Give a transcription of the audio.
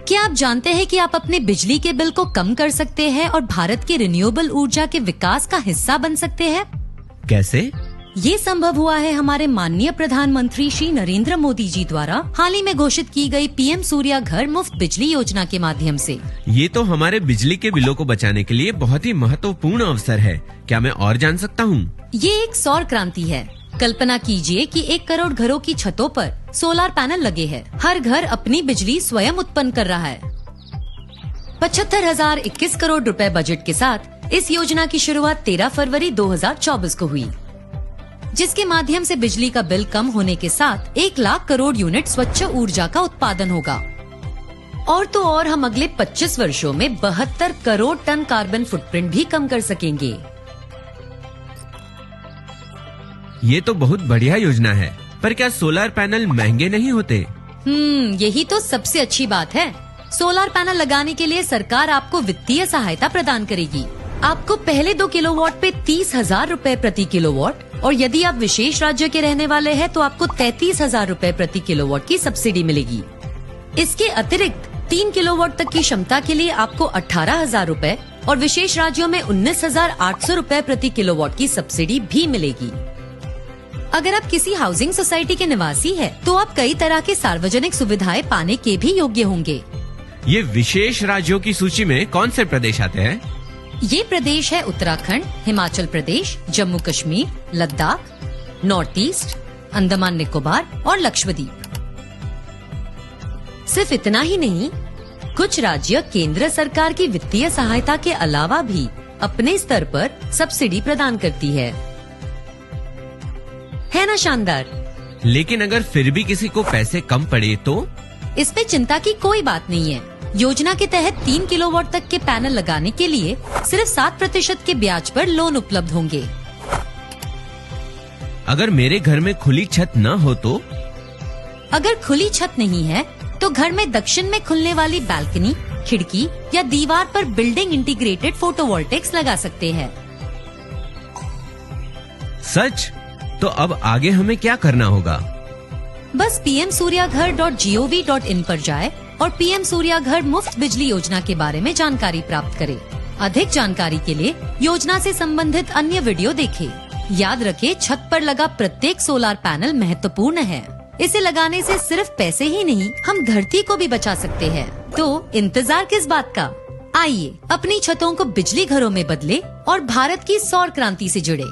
क्या आप जानते हैं कि आप अपने बिजली के बिल को कम कर सकते हैं और भारत के रिन्यूएबल ऊर्जा के विकास का हिस्सा बन सकते हैं? कैसे? ये संभव हुआ है हमारे माननीय प्रधानमंत्री श्री नरेंद्र मोदी जी द्वारा हाल ही में घोषित की गई पीएम सूर्या घर मुफ्त बिजली योजना के माध्यम से। ये तो हमारे बिजली के बिलों को बचाने के लिए बहुत ही महत्वपूर्ण अवसर है। क्या मैं और जान सकता हूँ? ये एक सौर क्रांति है। कल्पना कीजिए कि 1 करोड़ घरों की छतों पर सोलर पैनल लगे हैं। हर घर अपनी बिजली स्वयं उत्पन्न कर रहा है। 75,021 करोड़ रुपए बजट के साथ इस योजना की शुरुआत 13 फरवरी 2024 को हुई, जिसके माध्यम से बिजली का बिल कम होने के साथ 1 लाख करोड़ यूनिट स्वच्छ ऊर्जा का उत्पादन होगा। और तो और हम अगले 25 वर्षों में 72 करोड़ टन कार्बन फुटप्रिंट भी कम कर सकेंगे। ये तो बहुत बढ़िया योजना है, पर क्या सोलर पैनल महंगे नहीं होते? यही तो सबसे अच्छी बात है। सोलर पैनल लगाने के लिए सरकार आपको वित्तीय सहायता प्रदान करेगी। आपको पहले 2 किलोवाट पे 30,000 रूपए प्रति किलोवाट, और यदि आप विशेष राज्य के रहने वाले हैं तो आपको 33,000 रूपए प्रति किलोवाट की सब्सिडी मिलेगी। इसके अतिरिक्त 3 किलोवाट तक की क्षमता के लिए आपको 18,000 रूपए और विशेष राज्यों में 19,800 रूपए प्रति किलोवाट की सब्सिडी भी मिलेगी। अगर आप किसी हाउसिंग सोसाइटी के निवासी हैं, तो आप कई तरह के सार्वजनिक सुविधाएं पाने के भी योग्य होंगे। ये विशेष राज्यों की सूची में कौन से प्रदेश आते हैं? ये प्रदेश है उत्तराखंड, हिमाचल प्रदेश, जम्मू कश्मीर, लद्दाख, नॉर्थ ईस्ट, अंडमान निकोबार और लक्षद्वीप। सिर्फ इतना ही नहीं, कुछ राज्य केंद्र सरकार की वित्तीय सहायता के अलावा भी अपने स्तर पर सब्सिडी प्रदान करती है ना शानदार? लेकिन अगर फिर भी किसी को पैसे कम पड़े तो? इसमें चिंता की कोई बात नहीं है। योजना के तहत 3 किलोवाट तक के पैनल लगाने के लिए सिर्फ 7% के ब्याज पर लोन उपलब्ध होंगे। अगर मेरे घर में खुली छत न हो तो? अगर खुली छत नहीं है तो घर में दक्षिण में खुलने वाली बालकनी, खिड़की या दीवार पर बिल्डिंग इंटीग्रेटेड फोटोवोल्टेक्स लगा सकते हैं। सच? तो अब आगे हमें क्या करना होगा? बस pmsuryaghar.gov.in पर जाए और पीएम सूर्या घर मुफ्त बिजली योजना के बारे में जानकारी प्राप्त करें। अधिक जानकारी के लिए योजना से संबंधित अन्य वीडियो देखें। याद रखें, छत पर लगा प्रत्येक सोलर पैनल महत्वपूर्ण है। इसे लगाने से सिर्फ पैसे ही नहीं, हम धरती को भी बचा सकते हैं। तो इंतजार किस बात का? आइए अपनी छतों को बिजली घरों में बदले और भारत की सौर क्रांति से जुड़े।